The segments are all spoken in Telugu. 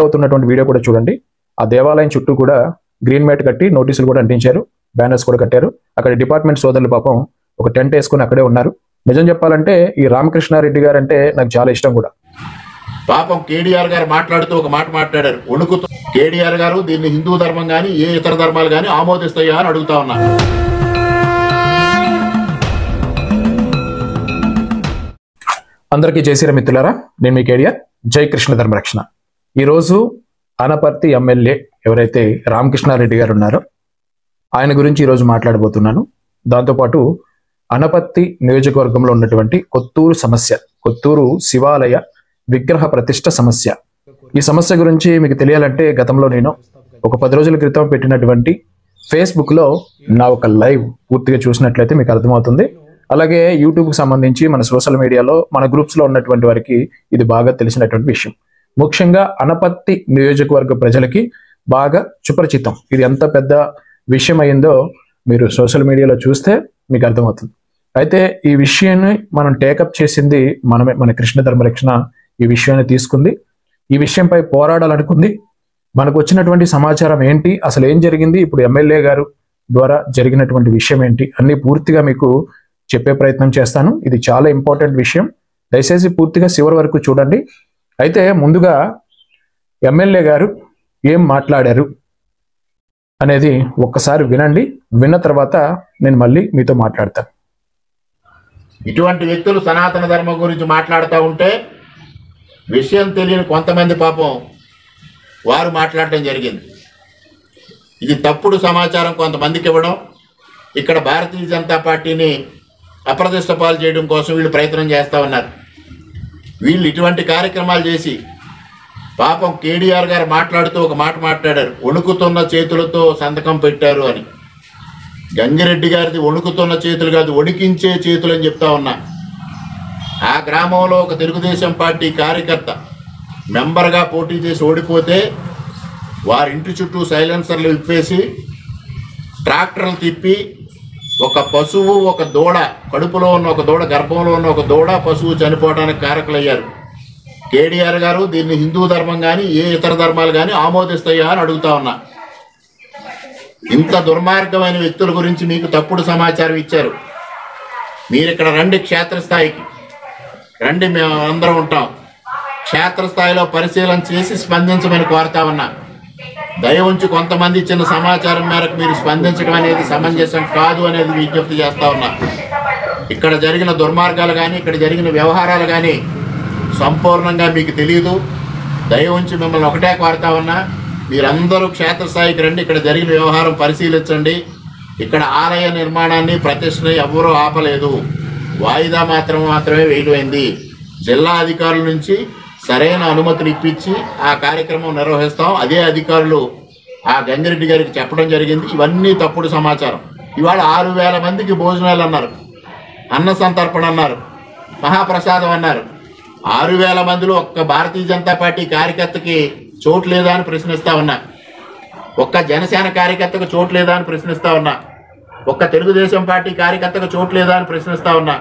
అవుతున్నటువంటి వీడియో కూడా చూడండి. ఆ దేవాలయం చుట్టూ కూడా గ్రీన్ మ్యాట్ కట్టి నోటీసులు కూడా అంటించారు, బ్యానర్స్ కూడా కట్టారు. అక్కడ డిపార్ట్మెంట్ సోదరులు పాపం ఒక టెంట్ వేసుకుని అక్కడే ఉన్నారు. నిజం చెప్పాలంటే ఈ రామకృష్ణారెడ్డి గారు అంటే నాకు చాలా ఇష్టం కూడా. పాపం కేడీఆర్ గారు మాట్లాడుతూ ఒక మాట మాట్లాడారు, వణుకుతూ. కేడీఆర్ గారు దీన్ని హిందూ ధర్మం కానీ ఏ ఇతర ధర్మాలు కానీ ఆమోదిస్తాయా అని అడుగుతా ఉన్నారు. అందరికీ జై శ్రీరామ్ మిత్రులారా, నేను మీ కేడీఆర్. జై కృష్ణ ధర్మరక్షణ. ఈరోజు అనపర్తి ఎమ్మెల్యే ఎవరైతే రామకృష్ణారెడ్డి గారు ఉన్నారో ఆయన గురించి ఈరోజు మాట్లాడబోతున్నాను. దాంతోపాటు అనపర్తి నియోజకవర్గంలో ఉన్నటువంటి కొత్తూరు సమస్య, కొత్తూరు శివాలయ విగ్రహ ప్రతిష్ట సమస్య. ఈ సమస్య గురించి మీకు తెలియాలంటే గతంలో నేను ఒక 10 రోజుల క్రితం పెట్టినటువంటి ఫేస్బుక్లో నా ఒక లైవ్ పూర్తిగా చూసినట్లయితే మీకు అర్థమవుతుంది. అలాగే యూట్యూబ్కి సంబంధించి మన సోషల్ మీడియాలో మన గ్రూప్స్లో ఉన్నటువంటి వారికి ఇది బాగా తెలిసినటువంటి విషయం. ముఖ్యంగా అనపర్తి నియోజకవర్గ ప్రజలకి బాగా సుపరిచితం. ఇది ఎంత పెద్ద విషయం అయిందో మీరు సోషల్ మీడియాలో చూస్తే మీకు అర్థమవుతుంది. అయితే ఈ విషయాన్ని మనం టేకప్ చేసింది మనమే, మన కృష్ణ ధర్మరక్షణ ఈ విషయాన్ని తీసుకుంది, ఈ విషయంపై పోరాడాలనుకుంది. మనకు వచ్చినటువంటి సమాచారం ఏంటి, అసలు ఏం జరిగింది, ఇప్పుడు ఎమ్మెల్యే గారు ద్వారా జరిగినటువంటి విషయం ఏంటి అన్ని పూర్తిగా మీకు చెప్పే ప్రయత్నం చేస్తాను. ఇది చాలా ఇంపార్టెంట్ విషయం, దయచేసి పూర్తిగా చివరి వరకు చూడండి. అయితే ముందుగా ఎమ్మెల్యే గారు ఏం మాట్లాడారు అనేది ఒక్కసారి వినండి. విన్న తర్వాత నేను మళ్ళీ మీతో మాట్లాడతాను. ఇటువంటి వ్యక్తులు సనాతన ధర్మం గురించి మాట్లాడుతూ ఉంటే విషయం తెలియని కొంతమంది పాపం వారు మాట్లాడటం జరిగింది. ఇది తప్పుడు సమాచారం కొంతమందికి ఇవ్వడం, ఇక్కడ భారతీయ జనతా పార్టీని అప్రతిష్ట పాలు చేయడం కోసం వీళ్ళు ప్రయత్నం చేస్తూ ఉన్నారు. వీళ్ళు ఇటువంటి కార్యక్రమాలు చేసి పాపం కేడీఆర్ గారు మాట్లాడుతూ ఒక మాట మాట్లాడారు, వణుకుతున్న చేతులతో సంతకం పెట్టారు అని. గంగిరెడ్డి గారిది వణుకుతున్న చేతులు కాదు, వణికించే చేతులు అని చెప్తా ఉన్నా. ఆ గ్రామంలో ఒక తెలుగుదేశం పార్టీ కార్యకర్త మెంబర్గా పోటీ చేసి ఓడిపోతే వారింటి చుట్టూ సైలెన్సర్లు విప్పేసి ట్రాక్టర్లు తిప్పి ఒక పశువు, ఒక దూడ, కడుపులో ఉన్న ఒక దూడ, గర్భంలో ఉన్న ఒక దూడ, పశువు చనిపోవడానికి కారకులయ్యారు. కేడీఆర్ గారు దీన్ని హిందూ ధర్మం కానీ ఏ ఇతర ధర్మాలు కానీ ఆమోదిస్తాయా అని అడుగుతా ఉన్నా. ఇంత దుర్మార్గమైన వ్యక్తుల గురించి మీకు తప్పుడు సమాచారం ఇచ్చారు. మీరు ఇక్కడ రండి, క్షేత్రస్థాయికి రండి, మేము అందరం ఉంటాం. క్షేత్రస్థాయిలో పరిశీలన చేసి స్పందించమని కోరుతా ఉన్నా. దయ ఉంచి కొంతమంది ఇచ్చిన సమాచారం మేరకు మీరు స్పందించడం అనేది సమంజసం కాదు అనేది విజ్ఞప్తి చేస్తా ఉన్నా. ఇక్కడ జరిగిన దుర్మార్గాలు కానీ ఇక్కడ జరిగిన వ్యవహారాలు కానీ సంపూర్ణంగా మీకు తెలియదు. దయ ఉంచి మిమ్మల్ని ఒకటే కోరుతా ఉన్నా, మీరందరూ క్షేత్రస్థాయికి రండి, ఇక్కడ జరిగిన వ్యవహారం పరిశీలించండి. ఇక్కడ ఆలయ నిర్మాణాన్ని ప్రతిష్టని ఎవరూ ఆపలేదు, వాయిదా మాత్రమే వేయమైంది. జిల్లా అధికారుల నుంచి సరైన అనుమతులు ఇప్పించి ఆ కార్యక్రమం నిర్వహిస్తాం. అదే అధికారులు ఆ గంగిరెడ్డి గారికి చెప్పడం జరిగింది. ఇవన్నీ తప్పుడు సమాచారం. ఇవాళ 6,000 మందికి భోజనాలు అన్నారు, అన్న సంతర్పణ అన్నారు, మహాప్రసాదం అన్నారు. 6,000 మందిలో ఒక్క భారతీయ జనతా పార్టీ కార్యకర్తకి చోటు లేదా అని ప్రశ్నిస్తా ఉన్నా. ఒక్క జనసేన కార్యకర్తకు చోటు లేదా అని ప్రశ్నిస్తా ఉన్నా. ఒక్క తెలుగుదేశం పార్టీ కార్యకర్తకు చోటు లేదా అని ప్రశ్నిస్తా ఉన్నా.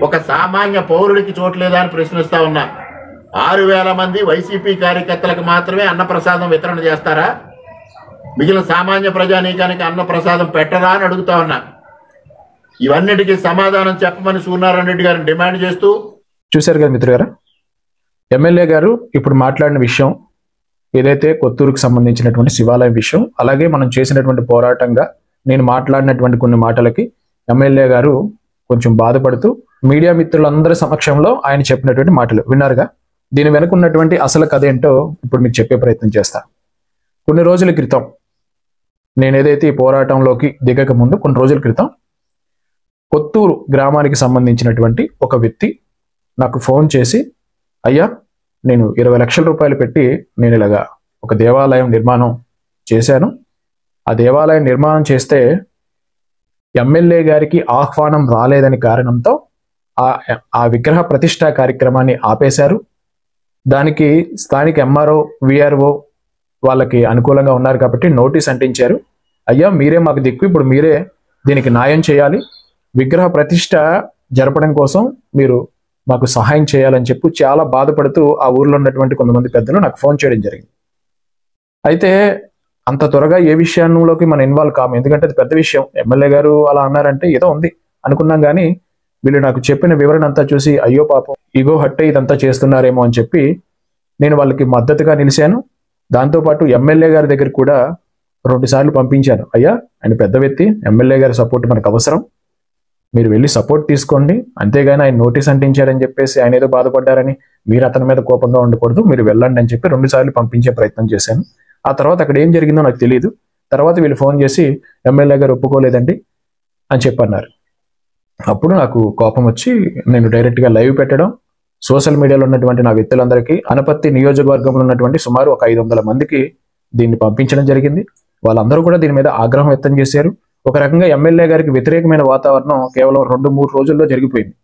ఒక సామాన్య పౌరుడికి చోటు లేదా అని ప్రశ్నిస్తా ఉన్నా. 6,000 మంది వైసీపీ కార్యకర్తలకు మాత్రమే అన్నప్రసాదం వితరణ చేస్తారా? మిగిలిన సామాన్య ప్రజానీకానికి అన్నప్రసాదం పెట్టరా అని అడుగుతా ఉన్నా. ఇవన్నిటికీ సమాధానం చెప్పమని సూర్యనారాయణ రెడ్డి గారిని డిమాండ్ చేస్తూ. చూశారు కదా మిత్రులారా, ఎమ్మెల్యే గారు ఇప్పుడు మాట్లాడిన విషయం ఏదైతే కొత్తూరుకు సంబంధించినటువంటి శివాలయం విషయం, అలాగే మనం చేసినటువంటి పోరాటంగా నేను మాట్లాడినటువంటి కొన్ని మాటలకి ఎమ్మెల్యే గారు కొంచెం బాధపడుతూ మీడియా మిత్రులందరి సమక్షంలో ఆయన చెప్పినటువంటి మాటలు విన్నారుగా. దీని వెనుక ఉన్నటువంటి అసలు కథ ఏంటో ఇప్పుడు మీకు చెప్పే ప్రయత్నం చేస్తాను. కొన్ని రోజుల క్రితం నేను ఏదైతే ఈ పోరాటంలోకి దిగక ముందు కొన్ని రోజుల క్రితం కొత్తూరు గ్రామానికి సంబంధించినటువంటి ఒక వ్యక్తి నాకు ఫోన్ చేసి, అయ్యా నేను 20 లక్షల రూపాయలు పెట్టి నేను ఇలాగా ఒక దేవాలయం నిర్మాణం చేశాను. ఆ దేవాలయం నిర్మాణం చేస్తే ఎమ్మెల్యే గారికి ఆహ్వానం రాలేదని కారణంతో ఆ విగ్రహ ప్రతిష్ఠా కార్యక్రమాన్ని ఆపేశారు. దానికి స్థానిక ఎంఆర్ఓ, విఆర్ఓ వాళ్ళకి అనుకూలంగా ఉన్నారు కాబట్టి నోటీస్ అంటించారు. అయ్యా మీరే మాకు దిక్కు, ఇప్పుడు మీరే దీనికి న్యాయం చేయాలి, విగ్రహ ప్రతిష్ఠ జరపడం కోసం మీరు మాకు సహాయం చేయాలని చెప్పి చాలా బాధపడుతూ ఆ ఊర్లో ఉన్నటువంటి కొంతమంది పెద్దలు నాకు ఫోన్ చేయడం జరిగింది. అయితే అంత త్వరగా ఏ విషయంలోకి మనం ఇన్వాల్వ్ కాము, ఎందుకంటే అది పెద్ద విషయం. ఎమ్మెల్యే గారు అలా అన్నారంటే ఏదో ఉంది అనుకున్నాం, కానీ వీళ్ళు నాకు చెప్పిన వివరణ అంతా చూసి అయ్యో పాపం ఈగో హట్టే ఇదంతా చేస్తున్నారేమో అని చెప్పి నేను వాళ్ళకి మద్దతుగా నిలిచాను. దాంతోపాటు ఎమ్మెల్యే గారి దగ్గర కూడా 2 సార్లు పంపించాను. అయ్యా, ఆయన పెద్ద వ్యక్తి, ఎమ్మెల్యే గారి సపోర్ట్ మనకు అవసరం, మీరు వెళ్ళి సపోర్ట్ తీసుకోండి, అంతేగాని ఆయన నోటీస్ అంటించారని చెప్పేసి ఆయన ఏదో బాధపడ్డారని మీరు అతని మీద కోపంగా ఉండకూడదు, మీరు వెళ్ళండి అని చెప్పి 2 సార్లు పంపించే ప్రయత్నం చేశాను. ఆ తర్వాత అక్కడ ఏం జరిగిందో నాకు తెలియదు. తర్వాత వీళ్ళు ఫోన్ చేసి ఎమ్మెల్యే గారు ఒప్పుకోలేదండి అని చెప్పన్నారు. అప్పుడు నాకు కోపం వచ్చి నేను డైరెక్ట్గా లైవ్ పెట్టడం, సోషల్ మీడియాలో ఉన్నటువంటి నా వ్యక్తులందరికీ, అనపర్తి నియోజకవర్గంలో ఉన్నటువంటి సుమారు ఒక 500 మందికి దీన్ని పంపించడం జరిగింది. వాళ్ళందరూ కూడా దీని మీద ఆగ్రహం వ్యక్తం చేశారు. ఒక రకంగా ఎమ్మెల్యే గారికి వ్యతిరేకమైన వాతావరణం కేవలం 2-3 రోజుల్లో జరిగిపోయింది.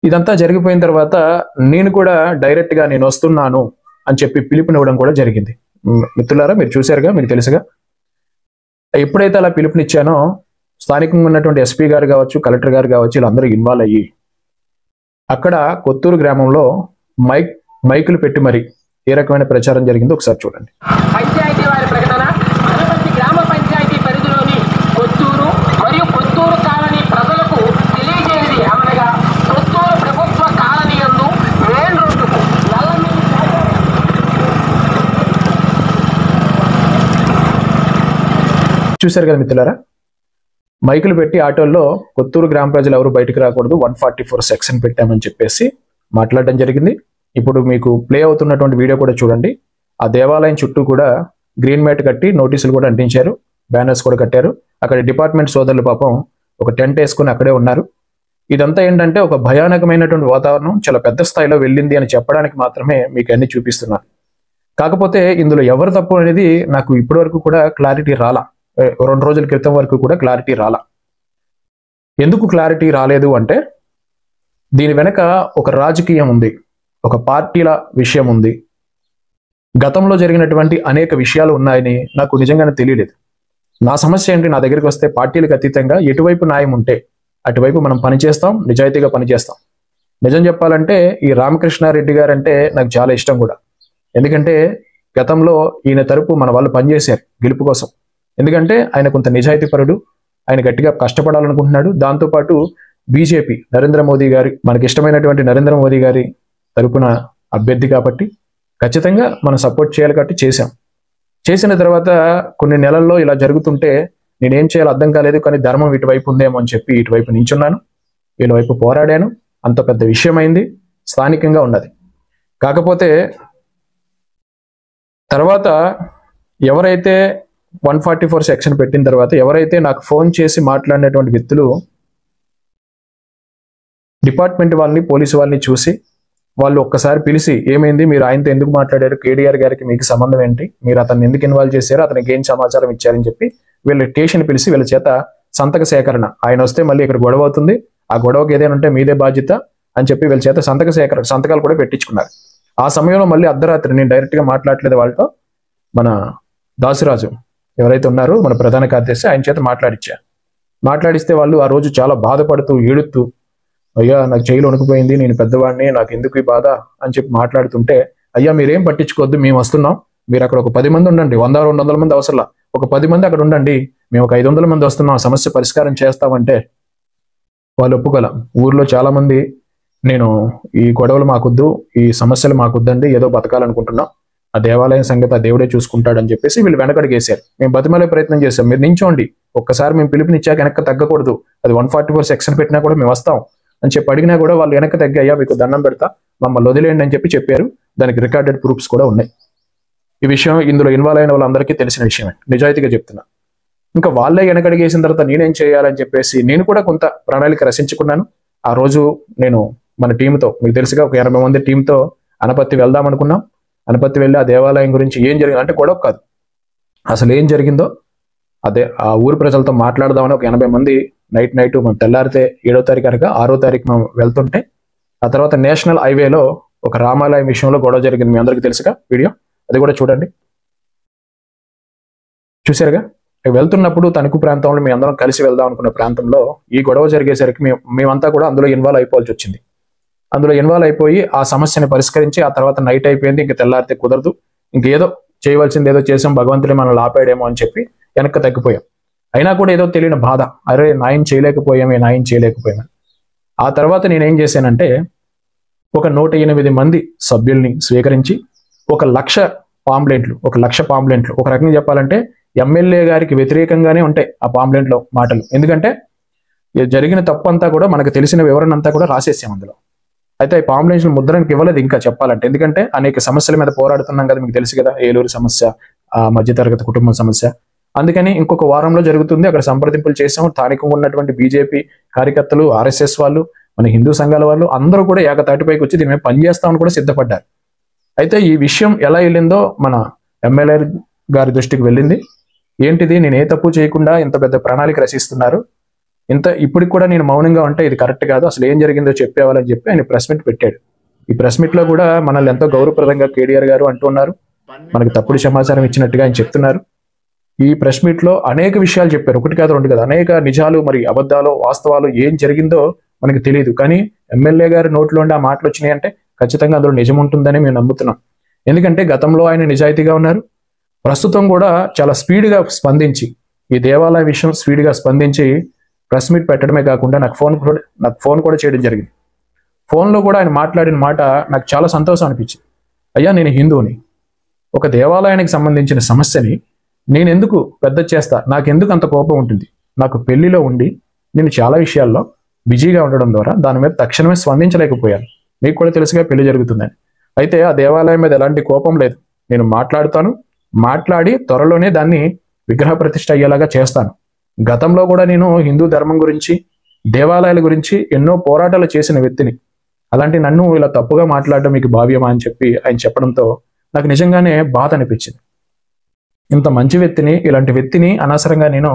ఇదంతా జరిగిపోయిన తర్వాత నేను కూడా డైరెక్ట్గా నేను వస్తున్నాను అని చెప్పి పిలుపునివ్వడం కూడా జరిగింది. మిత్రులారా, మీరు చూశారుగా, మీకు తెలుసుగా. ఎప్పుడైతే అలా పిలుపునిచ్చానో స్థానికంగా ఉన్నటువంటి ఎస్పీ గారు కావచ్చు, కలెక్టర్ గారు కావచ్చు, వీళ్ళందరూ ఇన్వాల్వ్ అయ్యి అక్కడ కొత్తూరు గ్రామంలో మైకులు పెట్టి మరి ఏ రకమైన ప్రచారం జరిగిందో ఒకసారి చూడండి. పంచాయతీ వారి ప్రకటన. అనపర్తి గ్రామ పంచాయతీ పరిధిలోని కొత్తూరు మరియు కొత్తూరు కాలనీ ప్రజలకు తెలియజేయనిది అనగా కొత్తూరు ప్రభుత్వ కాలనీ యందు మెయిన్ రోడ్డుకు చూశారు కదా మిత్రులారా, మైకులు పెట్టి ఆటోల్లో కొత్తూరు గ్రామ ప్రజలు ఎవరు బయటకు రాకూడదు, 144 సెక్షన్ పెట్టామని చెప్పేసి మాట్లాడడం జరిగింది. ఇప్పుడు మీకు ప్లే అవుతున్నటువంటి వీడియో కూడా చూడండి. ఆ దేవాలయం చుట్టూ కూడా గ్రీన్ మ్యాట్ కట్టి నోటీసులు కూడా అంటించారు, బ్యానర్స్ కూడా కట్టారు. అక్కడ డిపార్ట్మెంట్ సోదరులు పాపం ఒక టెంట్ వేసుకుని అక్కడే ఉన్నారు. ఇదంతా ఏంటంటే ఒక భయానకమైనటువంటి వాతావరణం చాలా పెద్ద స్థాయిలో వెళ్ళింది అని చెప్పడానికి మాత్రమే మీకు అన్ని చూపిస్తున్నాను. కాకపోతే ఇందులో ఎవరు తప్పు అనేది నాకు ఇప్పటి వరకు కూడా క్లారిటీ రాలా. 2 రోజుల క్రితం వరకు కూడా క్లారిటీ రాలా. ఎందుకు క్లారిటీ రాలేదు అంటే దీని వెనక ఒక రాజకీయం ఉంది, ఒక పార్టీల విషయం ఉంది, గతంలో జరిగినటువంటి అనేక విషయాలు ఉన్నాయని నాకు నిజంగానే తెలియలేదు. నా సమస్య ఏంటి, నా దగ్గరికి వస్తే పార్టీలకు అతీతంగా ఎటువైపు న్యాయం ఉంటే అటువైపు మనం పనిచేస్తాం, నిజాయితీగా పనిచేస్తాం. నిజం చెప్పాలంటే ఈ రామకృష్ణారెడ్డి గారు అంటే నాకు చాలా ఇష్టం కూడా. ఎందుకంటే గతంలో ఈయన తరపు మన వాళ్ళు పనిచేశారు గెలుపు కోసం. ఎందుకంటే ఆయన కొంత నిజాయితీ పరుడు, ఆయన గట్టిగా కష్టపడాలనుకుంటున్నాడు. దాంతోపాటు బీజేపీ నరేంద్ర మోదీ గారి, మనకి ఇష్టమైనటువంటి నరేంద్ర మోదీ గారి తరపున అభ్యర్థి కాబట్టి ఖచ్చితంగా మనం సపోర్ట్ చేయాలి కాబట్టి చేశాం. చేసిన తర్వాత కొన్ని నెలల్లో ఇలా జరుగుతుంటే నేనేం చేయాలో అర్థం కాలేదు. కానీ ధర్మం ఇటువైపు ఉందేమో అని చెప్పి ఇటువైపు నించున్నాను, వీళ్ళ వైపు పోరాడాను. అంత పెద్ద విషయమైంది, స్థానికంగా ఉన్నది. కాకపోతే తర్వాత ఎవరైతే 144 సెక్షన్ పెట్టిన తర్వాత ఎవరైతే నాకు ఫోన్ చేసి మాట్లాడినటువంటి వ్యక్తులు డిపార్ట్మెంట్ వాళ్ళని, పోలీసు వాళ్ళని చూసి వాళ్ళు ఒక్కసారి పిలిచి ఏమైంది, మీరు ఆయనతో ఎందుకు మాట్లాడారు, కేటీఆర్ గారికి మీకు సంబంధం ఏంటి, మీరు అతన్ని ఎందుకు ఇన్వాల్వ్ చేశారు, అతనికి ఏం సమాచారం ఇచ్చారని చెప్పి వీళ్ళు స్టేషన్ పిలిచి వీళ్ళ చేత సంతక సేకరణ, ఆయన వస్తే మళ్ళీ ఇక్కడ గొడవ అవుతుంది, ఆ గొడవకి ఏదైనా ఉంటే మీదే బాధ్యత అని చెప్పి వీళ్ళ చేత సంతకాలు కూడా పెట్టించుకున్నారు. ఆ సమయంలో మళ్ళీ అర్ధరాత్రి నేను డైరెక్ట్గా మాట్లాడలేదు వాళ్ళతో, మన దాసురాజు ఎవరైతే ఉన్నారో మన ప్రధాన కార్యదర్శి, ఆయన చేత మాట్లాడిస్తే వాళ్ళు ఆ రోజు చాలా బాధపడుతూ ఏడుతూ, అయ్యా నాకు చెయ్యిలో వణుకుపోయింది, నేను పెద్దవాడిని, నాకు ఎందుకు ఈ బాధ అని చెప్పి మాట్లాడుతుంటే, అయ్యా మీరేం పట్టించుకోవద్దు, మేము వస్తున్నాం, మీరు అక్కడ ఒక 10 మంది ఉండండి, 100-200 మంది అవసరంలా, ఒక 10 మంది అక్కడ ఉండండి, మేము ఒక 500 మంది వస్తున్నాం, సమస్య పరిష్కారం చేస్తామంటే వాళ్ళు ఒప్పుకోలేం. ఊర్లో చాలా మంది నేను ఈ గొడవలు మాకొద్దు, ఈ సమస్యలు మాకొద్దండి, ఏదో బతకాలనుకుంటున్నాం, ఆ దేవాలయం సంగతి ఆ దేవుడే చూసుకుంటాడని చెప్పేసి వీళ్ళు వెనకడిగేశారు. మేము బతిమాలే ప్రయత్నం చేశాం, మీరు నించోండి, ఒక్కసారి మేము పిలుపునిచ్చాక వెనక్కి తగ్గకూడదు, అది 144 సెక్షన్ పెట్టినా కూడా మేము వస్తాం అని చెప్పి అడిగినా కూడా వాళ్ళు వెనక్కి తగ్గి, అయ్యా మీకు దండం పెడతా, మమ్మల్ని వదిలేయండి అని చెప్పారు. దానికి రికార్డెడ్ ప్రూఫ్స్ కూడా ఉన్నాయి. ఈ విషయం ఇందులో ఇన్వాల్వ్ అయిన వాళ్ళందరికీ తెలిసిన విషయమే, నిజాయితీగా చెప్తున్నా. ఇంకా వాళ్ళే వెనకడిగేసిన తర్వాత నేనేం చేయాలని చెప్పేసి నేను కూడా కొంత ప్రణాళిక రచించుకున్నాను. ఆ రోజు నేను మన టీంతో, మీకు తెలుసుగా ఒక 80 మంది టీంతో అనపర్తి వెళ్దాం అనుకున్నాం. అనపర్తి వెళ్ళి ఆ దేవాలయం గురించి ఏం జరిగింది అంటే గొడవ కాదు, అసలు ఏం జరిగిందో అదే ఆ ఊరు ప్రజలతో మాట్లాడదామని ఒక 80 మంది నైట్ మనం తెల్లారితే 7వ తారీఖు కనుక 6వ తారీఖు మనం వెళ్తుంటే, ఆ తర్వాత నేషనల్ హైవేలో ఒక రామాలయం విషయంలో గొడవ జరిగింది. మీ అందరికీ తెలుసుగా వీడియో, అది కూడా చూడండి. చూసారుగా, వెళ్తున్నప్పుడు తణుకు ప్రాంతంలో మీ అందరం కలిసి వెళ్దాం అనుకున్న ప్రాంతంలో ఈ గొడవ జరిగేసరికి మేమంతా కూడా అందులో ఇన్వాల్వ్ అయిపోవాల్సి వచ్చింది. అందులో ఇన్వాల్వ్ అయిపోయి ఆ సమస్యని పరిష్కరించి ఆ తర్వాత నైట్ అయిపోయింది, ఇంక తెల్లారితే కుదరదు, ఇంకేదో చేయవలసింది ఏదో చేసాం, భగవంతుడే మనల్ని ఆపాడేమో అని చెప్పి వెనక్కి తగ్గిపోయాం. అయినా కూడా ఏదో తెలియని బాధ, అరే న్యాయం చేయలేకపోయామే. ఆ తర్వాత నేనేం చేశానంటే ఒక 108 మంది సభ్యుల్ని స్వీకరించి 1,00,000 పాంప్లెంట్లు, 1,00,000 పాంప్లెంట్లు, ఒక రకంగా చెప్పాలంటే ఎమ్మెల్యే గారికి వ్యతిరేకంగానే ఉంటాయి ఆ పాంప్లెంట్లో మాటలు. ఎందుకంటే జరిగిన తప్పు అంతా కూడా మనకు తెలిసిన వివరణ అంతా కూడా రాసేసాం అందులో. అయితే ఈ పాంప్లెంట్స్ ముద్రణకి ఇవ్వలేదు ఇంకా చెప్పాలంటే, ఎందుకంటే అనేక సమస్యల మీద పోరాడుతున్నాం కదా, మీకు తెలుసు కదా, ఏలూరు సమస్య, మధ్యతరగతి కుటుంబం సమస్య. అందుకని ఇంకొక వారంలో జరుగుతుంది, అక్కడ సంప్రదింపులు చేసాము. స్థానికంగా ఉన్నటువంటి బీజేపీ కార్యకర్తలు, ఆర్ఎస్ఎస్ వాళ్ళు, మన హిందూ సంఘాల వాళ్ళు అందరూ కూడా ఏకతాటిపైకి వచ్చి దీని మీద పనిచేస్తామని కూడా సిద్ధపడ్డారు. అయితే ఈ విషయం ఎలా వెళ్ళిందో మన ఎమ్మెల్యే గారి దృష్టికి వెళ్ళింది. ఏంటిది, నేను ఏ తప్పు చేయకుండా ఇంత పెద్ద ప్రణాళిక రచిస్తున్నారు, ఇప్పటికి కూడా నేను మౌనంగా ఉంటే ఇది కరెక్ట్ కాదు, అసలు ఏం జరిగిందో చెప్పేవాళ్ళని చెప్పి ఆయన ప్రెస్ మీట్ పెట్టాడు. ఈ ప్రెస్ మీట్ లో కూడా మనల్ని ఎంతో గౌరవప్రదంగా కేటీఆర్ గారు అంటున్నారు, మనకి తప్పుడు సమాచారం ఇచ్చినట్టుగా ఆయన చెప్తున్నారు. ఈ ప్రెస్ మీట్ లో అనేక విషయాలు చెప్పారు, ఒకటి కాదు రెండు కాదు, అనేక నిజాలు, మరి అబద్ధాలు, వాస్తవాలు ఏం జరిగిందో మనకి తెలియదు. కానీ ఎమ్మెల్యే గారి నోట్లోండి ఆ మాటలు వచ్చినాయి అంటే ఖచ్చితంగా అందులో నిజం ఉంటుందని మేము నమ్ముతున్నాం. ఎందుకంటే గతంలో ఆయన నిజాయితీగా ఉన్నారు, ప్రస్తుతం కూడా చాలా స్పీడ్గా స్పందించి ఈ దేవాలయ విషయం స్పీడ్గా స్పందించి ప్రెస్ మీట్ పెట్టడమే కాకుండా నాకు ఫోన్ కూడా చేయడం జరిగింది. ఫోన్లో కూడా ఆయన మాట్లాడిన మాట నాకు చాలా సంతోషం అనిపించింది. అయ్యా, నేను హిందువుని, ఒక దేవాలయానికి సంబంధించిన సమస్యని నేను ఎందుకు పెద్ద చేస్తా, నాకెందుకు అంత కోపం ఉంటుంది, నాకు పెళ్లిలో ఉండి నేను చాలా విషయాల్లో బిజీగా ఉండడం ద్వారా దాని మీద తక్షణమే స్పందించలేకపోయాను. మీకు కూడా తెలుసుగా పెళ్లి జరుగుతుందని. అయితే ఆ దేవాలయం మీద ఎలాంటి కోపం లేదు, నేను మాట్లాడి త్వరలోనే దాన్ని విగ్రహ ప్రతిష్ఠ అయ్యేలాగా చేస్తాను. గతంలో కూడా నేను హిందూ ధర్మం గురించి, దేవాలయాల గురించి ఎన్నో పోరాటాలు చేసిన వ్యక్తిని, అలాంటి నన్ను ఇలా తప్పుగా మాట్లాడడం మీకు భావ్యమా అని చెప్పి ఆయన చెప్పడంతో నాకు నిజంగానే బాధ అనిపించింది. ఇంత మంచి వ్యక్తిని, ఇలాంటి వ్యక్తిని అనవసరంగా నేను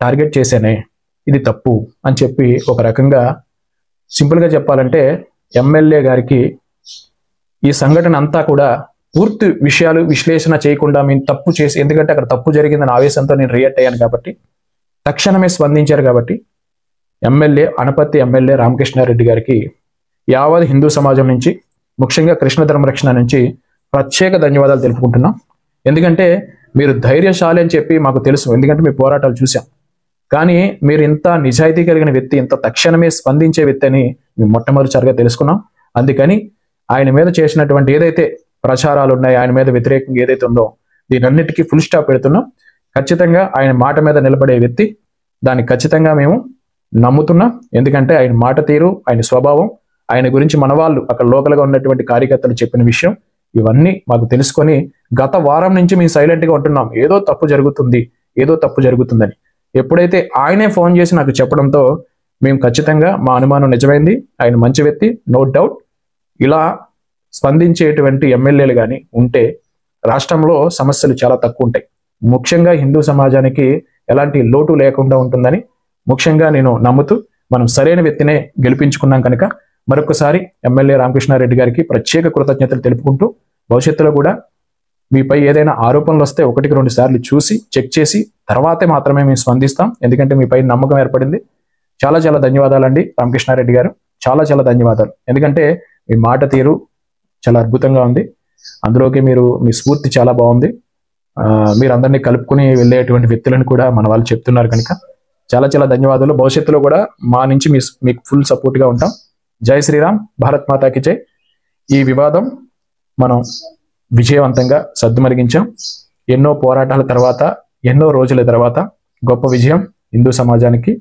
టార్గెట్ చేశానే, ఇది తప్పు అని చెప్పి ఒక రకంగా సింపుల్గా చెప్పాలంటే ఎమ్మెల్యే గారికి ఈ సంఘటన అంతా కూడా పూర్తి విషయాలు విశ్లేషణ చేయకుండా మేము తప్పు చేసి, ఎందుకంటే అక్కడ తప్పు జరిగిందని ఆవేశంతో నేను రియాక్ట్ అయ్యాను కాబట్టి, తక్షణమే స్పందించారు కాబట్టి అనపర్తి ఎమ్మెల్యే రామకృష్ణారెడ్డి గారికి యావత్ హిందూ సమాజం నుంచి, ముఖ్యంగా కృష్ణ ధర్మరక్షణ నుంచి ప్రత్యేక ధన్యవాదాలు తెలుపుకుంటున్నాం. ఎందుకంటే మీరు ధైర్యశాలి అని చెప్పి మాకు తెలుసు, ఎందుకంటే మీ పోరాటాలు చూసాం. కానీ మీరు ఇంత నిజాయితీ కలిగిన వ్యక్తి, ఇంత తక్షణమే స్పందించే వ్యక్తి అని మేము మొట్టమొదటిసారిగా తెలుసుకున్నాం. అందుకని ఆయన మీద చేసినటువంటి ఏదైతే ప్రచారాలు ఉన్నాయో, ఆయన మీద వ్యతిరేకంగా ఏదైతే ఉందో, దీనన్నిటికీ ఫుల్ స్టాప్ పెడుతున్నాం. ఖచ్చితంగా ఆయన మాట మీద నిలబడే వ్యక్తి, దాన్ని ఖచ్చితంగా మేము నమ్ముతున్నాం. ఎందుకంటే ఆయన మాట తీరు, ఆయన స్వభావం, ఆయన గురించి మన వాళ్ళు అక్కడ లోకల్గా ఉన్నటువంటి కార్యకర్తలు చెప్పిన విషయం, ఇవన్నీ మాకు తెలుసుకొని గత వారం నుంచి మేము సైలెంట్గా ఉంటున్నాం, ఏదో తప్పు జరుగుతుందని. ఎప్పుడైతే ఆయనే ఫోన్ చేసి నాకు చెప్పడంతో మేము ఖచ్చితంగా మా అనుమానం నిజమైంది. ఆయన మంచి వ్యక్తి, నో డౌట్. ఇలా స్పందించేటువంటి ఎమ్మెల్యేలు కానీ ఉంటే రాష్ట్రంలో సమస్యలు చాలా తక్కువ ఉంటాయి. ముఖ్యంగా హిందూ సమాజానికి ఎలాంటి లోటు లేకుండా ఉంటుందని ముఖ్యంగా నేను నమ్ముతూ మనం సరైన వ్యక్తినే గెలిపించుకున్నాం కనుక మరొకసారి ఎమ్మెల్యే రామకృష్ణారెడ్డి గారికి ప్రత్యేక కృతజ్ఞతలు తెలుపుకుంటూ, భవిష్యత్తులో కూడా మీపై ఏదైనా ఆరోపణలు వస్తే 1-2 సార్లు చూసి చెక్ చేసి తర్వాతే మాత్రమే మేము స్పందిస్తాం. ఎందుకంటే మీపై నమ్మకం ఏర్పడింది. చాలా చాలా ధన్యవాదాలండి రామకృష్ణారెడ్డి గారు, చాలా చాలా ధన్యవాదాలు. ఎందుకంటే మీ మాట తీరు చాలా అద్భుతంగా ఉంది, అందులోకి మీ స్ఫూర్తి చాలా బాగుంది. మీరు అందరినీ కలుపుకుని వెళ్ళేటువంటి వ్యక్తులను కూడా మన వాళ్ళు చెప్తున్నారు కనుక చాలా చాలా ధన్యవాదాలు. భవిష్యత్తులో కూడా మా నుంచి మీకు ఫుల్ సపోర్ట్గా ఉంటాం. జై శ్రీరామ్, భారత్ మాతాకి జై. ఈ వివాదం మనం విజయవంతంగా సద్దుమరిగించాం. ఎన్నో పోరాటాల తర్వాత, ఎన్నో రోజుల తర్వాత గొప్ప విజయం హిందూ సమాజానికి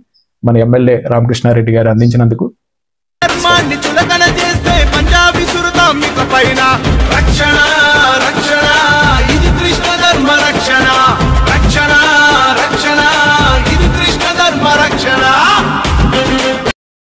మన ఎమ్మెల్యే రామకృష్ణారెడ్డి గారు అందించినందుకు ధర్మాన్ని చులకన చేస్తే పంజాబీ సురతాం పైన రక్షణ